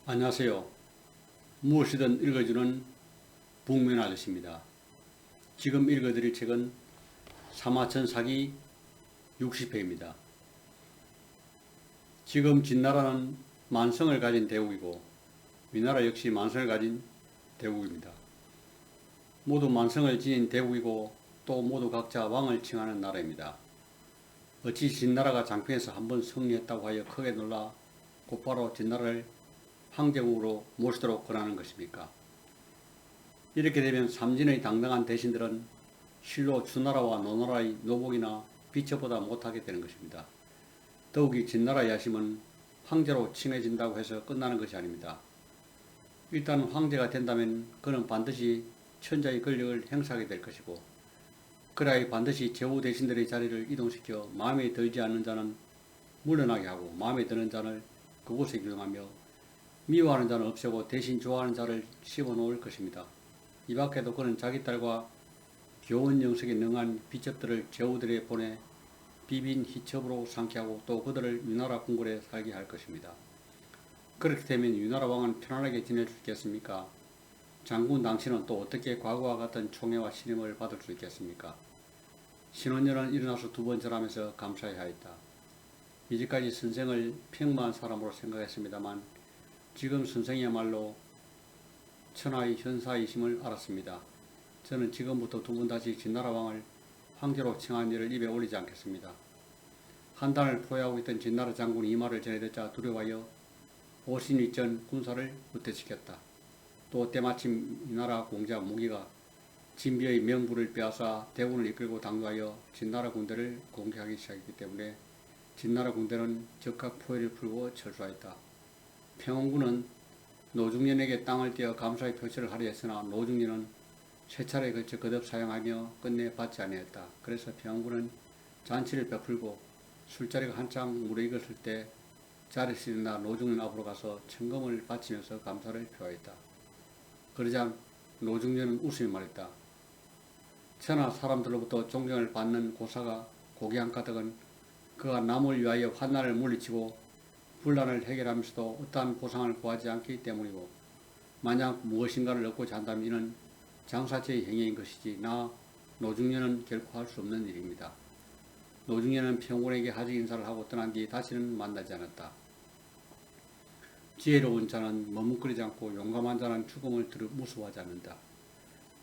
안녕하세요. 무엇이든 읽어주는 북면 아저씨입니다. 지금 읽어드릴 책은 사마천사기 60회입니다. 지금 진나라는 만성을 가진 대국이고 위나라 역시 만성을 가진 대국입니다. 모두 만성을 지닌 대국이고 또 모두 각자 왕을 칭하는 나라입니다. 어찌 진나라가 장평에서 한번 승리했다고 하여 크게 놀라 곧바로 진나라를 황제국으로 모시도록 권하는 것입니까? 이렇게 되면 삼진의 당당한 대신들은 실로 주나라와 노나라의 노복이나 비첩보다 못하게 되는 것입니다. 더욱이 진나라의 야심은 황제로 칭해진다고 해서 끝나는 것이 아닙니다. 일단 황제가 된다면 그는 반드시 천자의 권력을 행사하게 될 것이고, 그래야 반드시 제후 대신들의 자리를 이동시켜 마음에 들지 않는 자는 물러나게 하고 마음에 드는 자를 그곳에 규정하며 미워하는 자는 없애고 대신 좋아하는 자를 씹어놓을 것입니다. 이 밖에도 그는 자기 딸과 교원 영석에 능한 비첩들을 제후들에 보내 비빈 희첩으로 상기하고 또 그들을 위나라 궁궐에 살게 할 것입니다. 그렇게 되면 위나라 왕은 편안하게 지낼 수 있겠습니까? 장군 당신은 또 어떻게 과거와 같은 총애와 신임을 받을 수 있겠습니까? 신원녀는 일어나서 두 번 절하면서 감사해야 했다. 이제까지 선생을 평범한 사람으로 생각했습니다만 지금 선생이야말로 천하의 현사이심을 알았습니다. 저는 지금부터 두 번 다시 진나라 왕을 황제로 칭한 일을 입에 올리지 않겠습니다. 한단을 포위하고 있던 진나라 장군이 이 말을 전해 듣자 두려워하여 오신위전 군사를 후퇴시켰다. 또 때마침 이 나라 공자 무기가 진비의 명부를 빼앗아 대군을 이끌고 당도하여 진나라 군대를 공격하기 시작했기 때문에 진나라 군대는 적각 포위를 풀고 철수하였다. 평원군은 노중련에게 땅을 떼어 감사의 표시를 하려 했으나 노중련은 세 차례에 걸쳐 거듭 사용하며 끝내 받지 아니했다. 그래서 평원군은 잔치를 베풀고 술자리가 한창 무르익었을 때 자리에서 일어나 노중련 앞으로 가서 천금을 바치면서 감사를 표하였다. 그러자 노중련은 웃으며 말했다. 천하 사람들로부터 존경을 받는 고사가 고개 한가득은 그가 남을 위하여 환난을 물리치고 분란을 해결하면서도 어떠한 보상을 구하지 않기 때문이고, 만약 무엇인가를 얻고자 한다면 이는 장사체의 행위인 것이지 나 노중련은 결코 할 수 없는 일입니다. 노중련은 평군에게 하직 인사를 하고 떠난 뒤 다시는 만나지 않았다. 지혜로운 자는 머뭇거리지 않고 용감한 자는 죽음을 무서워하지 않는다.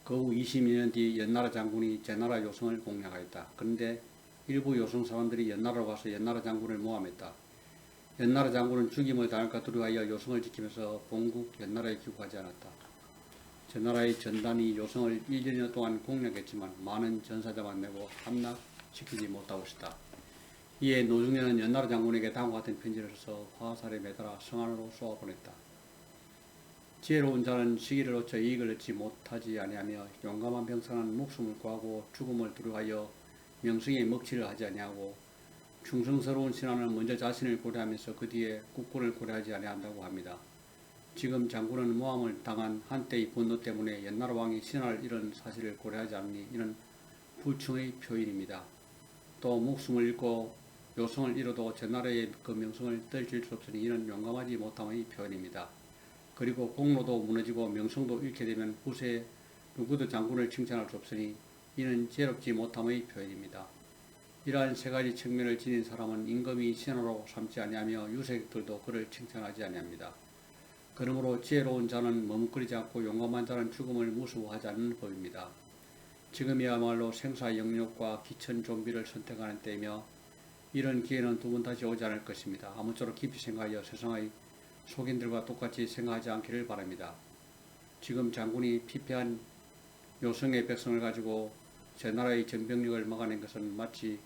그 후 22년 뒤 연나라 장군이 제나라 요성을 공략하였다. 그런데 일부 요성 사람들이 연나라로 가서 연나라 장군을 모함했다. 연나라 장군은 죽임을 당할까 두려워하여 요성을 지키면서 본국 연나라에 귀국하지 않았다. 제나라의 전단이 요성을 1년여 동안 공략했지만 많은 전사자만 내고 함락시키지 못하고 있었다. 이에 노중련은 연나라 장군에게 다음과 같은 편지를 써서 화살에 매달아 성안으로 쏘아보냈다. 지혜로운 자는 시기를 놓쳐 이익을 얻지 못하지 아니하며 용감한 병사는 목숨을 구하고 죽음을 두려워하여 명성에 먹칠을 하지 아니하고 충성스러운 신하는 먼저 자신을 고려하면서 그 뒤에 국군을 고려하지 아니한다고 합니다. 지금 장군은 모함을 당한 한때의 분노 때문에 옛나라 왕이 신하를 잃은 사실을 고려하지 않으니 이는 불충의 표현입니다. 또 목숨을 잃고 요성을 잃어도 제나라의 그 명성을 떨칠 수 없으니 이는 용감하지 못함의 표현입니다. 그리고 공로도 무너지고 명성도 잃게 되면 후세에 누구도 장군을 칭찬할 수 없으니 이는 지혜롭지 못함의 표현입니다. 이러한 세 가지 측면을 지닌 사람은 임금이 신하로 삼지 아니하며 유색들도 그를 칭찬하지 아니합니다. 그러므로 지혜로운 자는 머뭇거리지 않고 용감한 자는 죽음을 무서워하지 않는 법입니다. 지금이야말로 생사 영역과 기천 좀비를 선택하는 때이며 이런 기회는 두 번 다시 오지 않을 것입니다. 아무쪼록 깊이 생각하여 세상의 속인들과 똑같이 생각하지 않기를 바랍니다. 지금 장군이 피폐한 요성의 백성을 가지고 제나라의 전병력을 막아낸 것은 마치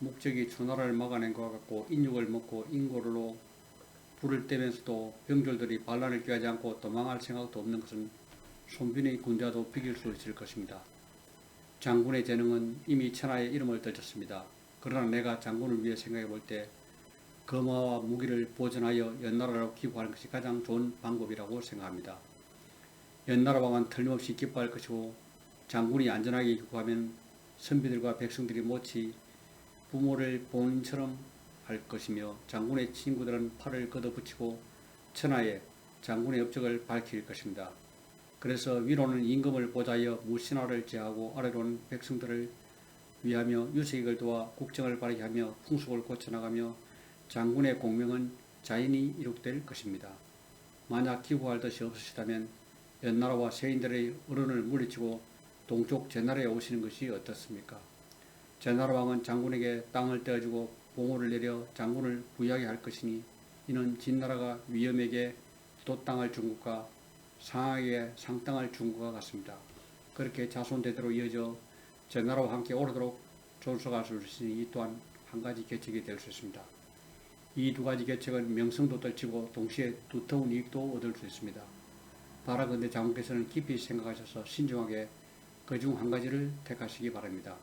목적이 주나라를 막아낸 것과 같고 인육을 먹고 인고로 불을 떼면서도 병졸들이 반란을 꾀하지 않고 도망할 생각도 없는 것은 손빈의 군대와도 비길 수 있을 것입니다. 장군의 재능은 이미 천하의 이름을 떨쳤습니다. 그러나 내가 장군을 위해 생각해 볼 때 검화와 무기를 보존하여 연나라로 귀국하는 것이 가장 좋은 방법이라고 생각합니다. 연나라 왕은 틀림없이 기뻐할 것이고 장군이 안전하게 귀국하면 선비들과 백성들이 모치 부모를 본인처럼 할 것이며 장군의 친구들은 팔을 걷어붙이고 천하에 장군의 업적을 밝힐 것입니다. 그래서 위로는 임금을 보좌하여 무신화를 제하고 아래로는 백성들을 위하며 유색을 도와 국정을 바르게 하며 풍속을 고쳐나가며 장군의 공명은 자연히 이룩될 것입니다. 만약 기구할 것이 없으시다면 연나라와 세인들의 어른을 물리치고 동쪽 제나라에 오시는 것이 어떻습니까? 제나라 왕은 장군에게 땅을 떼어주고 봉호를 내려 장군을 부유하게 할 것이니 이는 진나라가 위엄에게 돛땅을 준 것과 상하에게 상땅을 준 것과 같습니다. 그렇게 자손대대로 이어져 제나라와 함께 오래도록 존속할 수 있으니 이 또한 한 가지 계책이 될 수 있습니다. 이 두 가지 계책은 명성도 떨치고 동시에 두터운 이익도 얻을 수 있습니다. 바라건대 장군께서는 깊이 생각하셔서 신중하게 그중 한 가지를 택하시기 바랍니다.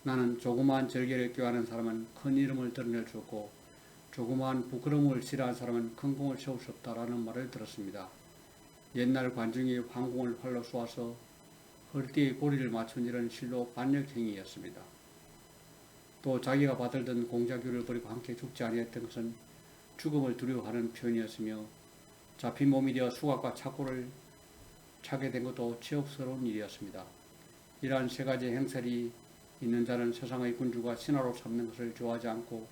나는 조그마한 절개를 꾀하는 사람은 큰 이름을 드러낼 수 없고 조그마한 부끄러움을 싫어하는 사람은 큰 공을 세울 수 없다라는 말을 들었습니다. 옛날 관중이 황공을 활로 쏘아서 허리띠에 고리를 맞춘 일은 실로 반역행위였습니다. 또 자기가 받들던 공자규를 버리고 함께 죽지 아니했던 것은 죽음을 두려워하는 표현이었으며 잡힌 몸이 되어 수갑과 착고를 차게 된 것도 치욕스러운 일이었습니다. 이러한 세 가지 행설이 있는 자는 세상의 군주가 신하로 삼는 것을 좋아하지 않고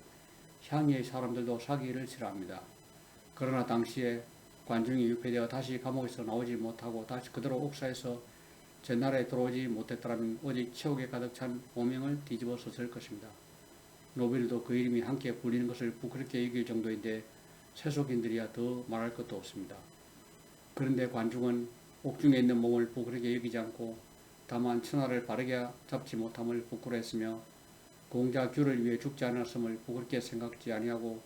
향의의 사람들도 사기를 싫어합니다. 그러나 당시에 관중이 유폐되어 다시 감옥에서 나오지 못하고 다시 그대로 옥사에서 제나라에 들어오지 못했더라면 오직 치욕에 가득 찬 오명을 뒤집어 썼을 것입니다. 노빌도 그 이름이 함께 불리는 것을 부끄럽게 여길 정도인데 세속인들이야 더 말할 것도 없습니다. 그런데 관중은 옥중에 있는 몸을 부끄럽게 여기지 않고 다만 천하를 바르게 잡지 못함을 부끄러워했으며 공자 규를 위해 죽지 않았음을 부끄럽게 생각지 아니하고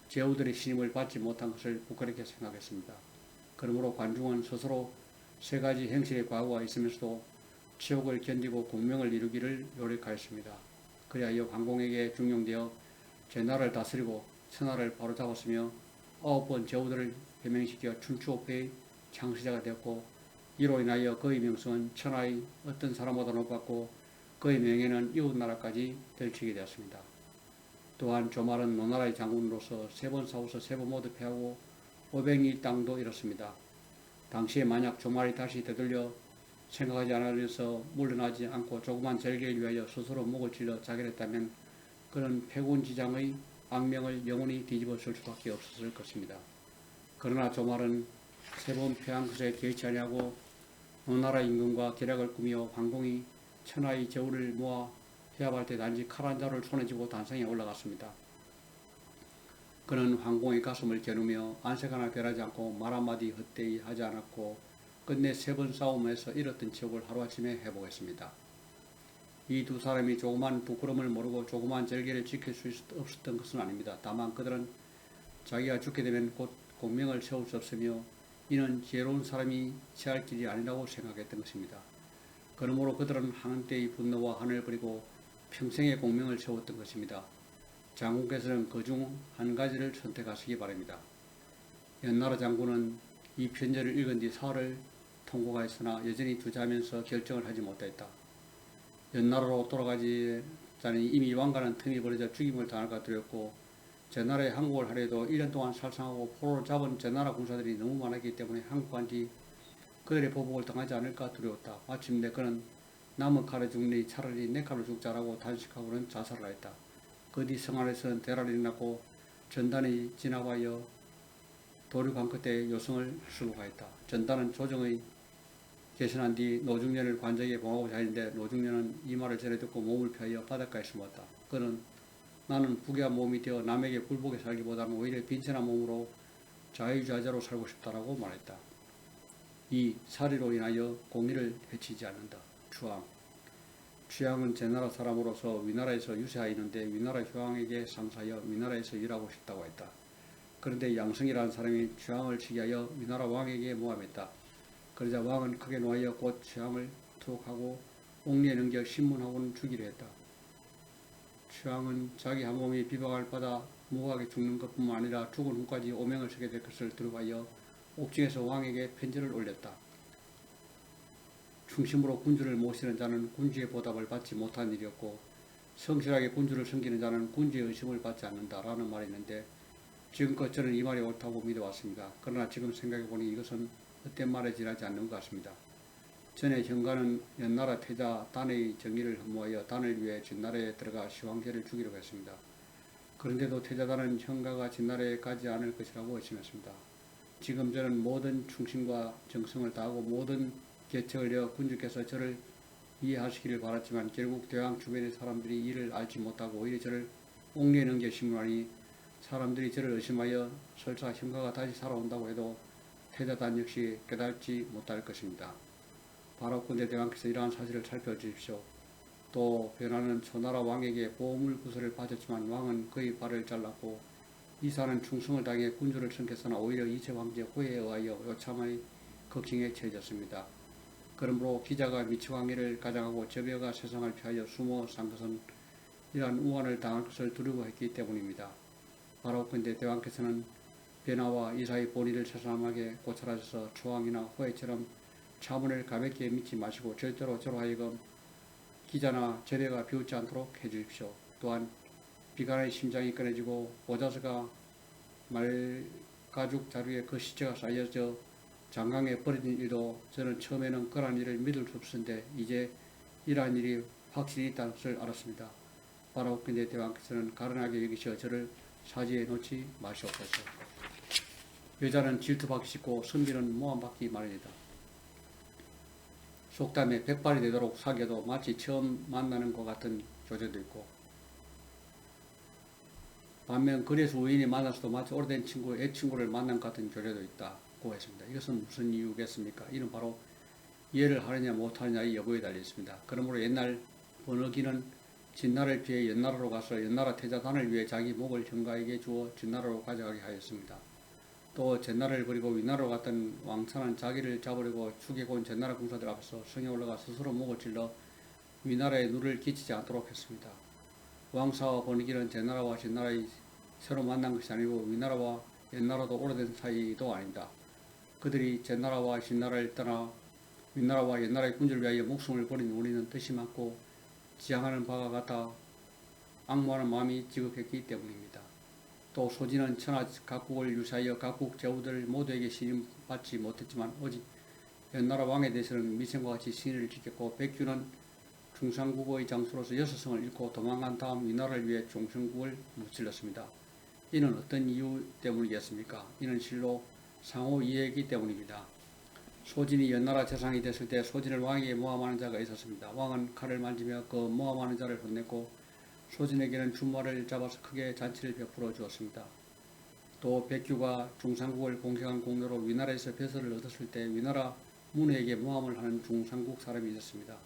제후들의 신임을 받지 못한 것을 부끄럽게 생각했습니다. 그러므로 관중은 스스로 세 가지 행실의 과거가 있으면서도 치욕을 견디고 공명을 이루기를 노력하였습니다. 그리하여 관공에게 중용되어 제나라를 다스리고 천하를 바로잡았으며 9번 제후들을 배명시켜 춘추호패의 창시자가 되었고 이로 인하여 그의 명성은 천하의 어떤 사람보다 높았고 그의 명예는 이웃나라까지 들치게 되었습니다. 또한 조말은 노나라의 장군으로서 3번 싸워서 3번 모두 패하고 500리 땅도 잃었습니다. 당시에 만약 조말이 다시 되돌려 생각하지 않으면서 물러나지 않고 조그만 절개를 위하여 스스로 목을 찔러 자결했다면 그는 패군지장의 악명을 영원히 뒤집어 쓸 수밖에 없었을 것입니다. 그러나 조말은 3번 패한 것에 개의치 아니하고 노나라 임금과 계략을 꾸며 황공이 천하의 제후를 모아 해압할 때 단지 칼 한 자루를 손에 쥐고 단상에 올라갔습니다. 그는 황공의 가슴을 겨누며 안색 하나 별하지 않고 말 한마디 헛되이 하지 않았고 끝내 3번 싸움에서 잃었던 치욕을 하루아침에 회복했습니다. 이 두 사람이 조그만 부끄러움을 모르고 조그만 절개를 지킬 수 없었던 것은 아닙니다. 다만 그들은 자기가 죽게 되면 곧 공명을 세울 수 없으며 이는 지혜로운 사람이 취할 길이 아니라고 생각했던 것입니다. 그러므로 그들은 한때의 분노와 한을 버리고 평생의 공명을 세웠던 것입니다. 장군께서는 그중 한 가지를 선택하시기 바랍니다. 연나라 장군은 이 편지를 읽은 뒤 사흘을 통곡하였으나 여전히 주저하면서 결정을 하지 못했다. 연나라로 돌아가지 자니 이미 왕가는 틈이 벌어져 죽임을 당할까 두렵고 제나라에 항복을 하려도 1년 동안 살상하고 포로를 잡은 제나라 군사들이 너무 많았기 때문에 항복한 뒤 그들의 보복을 당하지 않을까 두려웠다. 마침내 그는 남은 칼에 죽니 차라리 내 칼로 죽자라고 단식하고는 자살을 하였다. 그 뒤 성안에서는 대란이 일어났고 전단이 진압하여 도륙한 끝에 요성을 수록하였다. 전단은 조정의 개선한 뒤 노중련을 관저에 봉하고자 하는데 노중련은 이 말을 전해 듣고 몸을 피하여 바닷가에 숨었다. 그는 나는 부귀한 몸이 되어 남에게 굴복해 살기보다는 오히려 빈천한 몸으로 자유자재로 살고 싶다라고 말했다. 이 사리로 인하여 공의를 해치지 않는다. 추앙. 취향은 제나라 사람으로서 위나라에서 유세하였는데 위나라 휴왕에게 상사하여 위나라에서 일하고 싶다고 했다. 그런데 양성이라는 사람이 취향을 치게 하여 위나라 왕에게 모함했다. 그러자 왕은 크게 노하여 곧 취향을 투옥하고 옥리에 넘겨 신문하고는 죽이려 했다. 취향은 자기 한 몸이 비박을 받아 무고하게 죽는 것뿐만 아니라 죽은 후까지 오명을 쓰게 될 것을 두려워하여 옥중에서 왕에게 편지를 올렸다. 충심으로 군주를 모시는 자는 군주의 보답을 받지 못한 일이었고 성실하게 군주를 섬기는 자는 군주의 의심을 받지 않는다라는 말이 있는데 지금껏 저는 이 말이 옳다고 믿어왔습니다. 그러나 지금 생각해보니 이것은 헛된 말에 지나지 않는 것 같습니다. 전에 현가는 연나라 태자 단의 정의를 흠모하여 단을 위해 진나라에 들어가 시황제를 죽이려고 했습니다. 그런데도 태자단은 현가가 진나라에 가지 않을 것이라고 의심했습니다. 지금 저는 모든 충심과 정성을 다하고 모든 계책을 내어 군주께서 저를 이해하시기를 바랐지만 결국 대왕 주변의 사람들이 이를 알지 못하고 오히려 저를 옥리에 넘겨 심으하니 사람들이 저를 의심하여 설사 현가가 다시 살아온다고 해도 태자단 역시 깨달지 못할 것입니다. 바라온컨대 대왕께서 이러한 사실을 살펴주십시오. 또 변화는 초나라 왕에게 보물구슬을 바쳤지만 왕은 그의 발을 잘랐고 이사는 충성을 당해 군주를 선택했으나 오히려 이체 황제 호해에 의하여 요참의 걱정에 처해졌습니다. 그러므로 기자가 미치광이를 가장하고 저벼가 세상을 피하여 숨어 산 것은 이러한 우환을 당할 것을 두려워했기 때문입니다. 바라온컨대 대왕께서는 변화와 이사의 본의를 새삼하게 고찰하셔서 초왕이나 호해처럼 차문을 가볍게 믿지 마시고 절대로 저로 하여금 기자나 저벼가 비웃지 않도록 해주십시오. 또한 비관의 심장이 꺼내지고 오자서가 말가죽 자루에 그 시체가 쌓여져 장강에 버려진 일도 저는 처음에는 그러한 일을 믿을 수 없었는데 이제 이러한 일이 확실히 있다는 것을 알았습니다. 바라온컨대 대왕께서는 가련하게 여기셔 저를 사지에 놓지 마시옵소서. 여자는 질투받기 쉽고 선비는 모함받기 마련이다. 속담에 백발이 되도록 사귀어도 마치 처음 만나는 것 같은 조제도 있고 반면 거리에서 우연히 만나서도 마치 오래된 친구, 애친구를 만난 것 같은 조제도 있다고 했습니다. 이것은 무슨 이유겠습니까? 이는 바로 이해를 하느냐 못하느냐의 여부에 달려있습니다. 그러므로 옛날 번역기는 진나라를 피해 연나라로 가서 연나라 태자단을 위해 자기 목을 현가에게 주어 진나라로 가져가게 하였습니다. 또 전나라를 버리고 위나라로 갔던 왕차는 자기를 잡으려고 죽이고 온 전나라 군사들 앞에서 성에 올라가 스스로 목을 찔러 위나라에 누를 끼치지 않도록 했습니다. 왕사와 번역기는 전나라와 진나라의 새로 만난 것이 아니고 위나라와 옛나라도 오래된 사이도 아닙니다. 그들이 전나라와 진나라를 떠나 위나라와 옛나라의 군주를 위하여 목숨을 버린 우리는 뜻이 많고 지향하는 바가 같아 악무하는 마음이 지극했기 때문입니다. 또 소진은 천하 각국을 유사하여 각국 제후들 모두에게 신임받지 못했지만 오직 연나라 왕에 대해서는 미생과 같이 신의를 지켰고 백규는 중상국의 장수로서 6성을 잃고 도망간 다음 위나라를 위해 종성국을 무찔렀습니다. 이는 어떤 이유 때문이겠습니까? 이는 실로 상호 이해이기 때문입니다. 소진이 연나라 재상이 됐을 때 소진을 왕에게 모함하는 자가 있었습니다. 왕은 칼을 만지며 그 모함하는 자를 혼냈고 소진에게는 준말을 잡아서 크게 잔치를 베풀어 주었습니다. 또 백규가 중상국을 공격한 공로로 위나라에서 배설을 얻었을 때 위나라 문우에게 모함을 하는 중상국 사람이 있었습니다.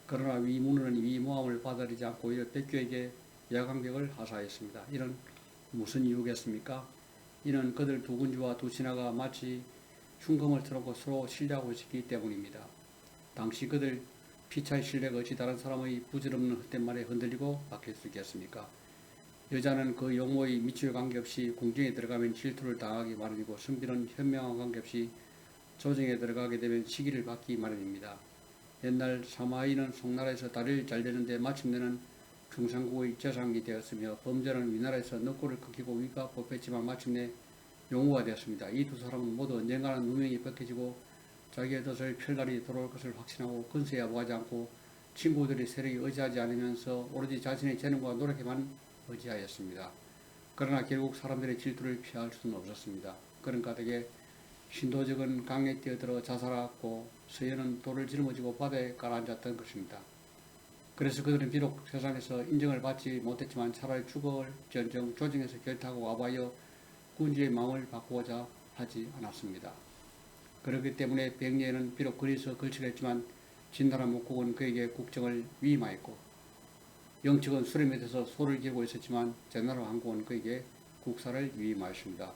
그러나 위문우는 이 모함을 받아들이지 않고 오히려 백규에게 야광벽을 하사하였습니다. 이는 무슨 이유겠습니까? 이는 그들 두 군주와 두 신하가 마치 흉검을 틀어놓고 서로 신뢰하고 있었기 때문입니다. 당시 그들 피차의 신뢰가 어찌 다른 사람의 부질없는 헛된 말에 흔들리고 바뀔 수 있겠습니까? 여자는 그 용모의 미치와 관계없이 궁정에 들어가면 질투를 당하기 마련이고 선비는 현명한 관계없이 조정에 들어가게 되면 시기를 받기 마련입니다. 옛날 사마이는 송나라에서 다리를 잘리는데 마침내는 중상국의 재상이 되었으며 범죄는 위나라에서 넉골을 끊기고 위가 뽑혔지만 마침내 용우가 되었습니다. 이 두 사람은 모두 언젠가는 누명이 벗겨지고 자기의 뜻을 펼날이 돌아올 것을 확신하고 근세에 아부하지 않고 친구들의 세력에 의지하지 않으면서 오로지 자신의 재능과 노력에만 의지하였습니다. 그러나 결국 사람들의 질투를 피할 수는 없었습니다. 그런 까닭에 신도적은 강에 뛰어들어 자살하고 서예는 돌을 짊어지고 바다에 가라앉았던 것입니다. 그래서 그들은 비록 세상에서 인정을 받지 못했지만 차라리 죽을지언정 조정에서 결탁하고 아부하여 군주의 마음을 바꾸고자 하지 않았습니다. 그렇기 때문에 백리에는 비록 거리에서 걸치했지만 진나라 목국은 그에게 국정을 위임하였고 영측은 수레밑에서 소를 기르고 있었지만 제나라 왕국은 그에게 국사를 위임하였습니다.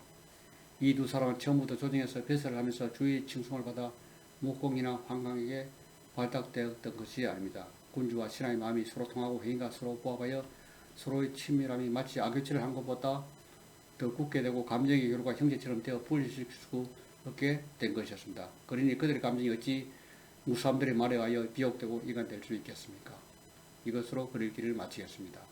이 두 사람은 처음부터 조정에서 배설을 하면서 주의 칭송을 받아 목공이나 황강에게 발탁되었던 것이 아닙니다. 군주와 신하의 마음이 서로 통하고 회의가 서로 부합하여 서로의 친밀함이 마치 악교치를 한 것보다 더 굳게 되고 감정의 교류가 형제처럼 되어 분리시킬 수 없게 된 것이었습니다. 그러니 그들의 감정이 어찌 무사람들의 말에 의하여 비옥되고 이간될 수 있겠습니까? 이것으로 글 읽기를 마치겠습니다.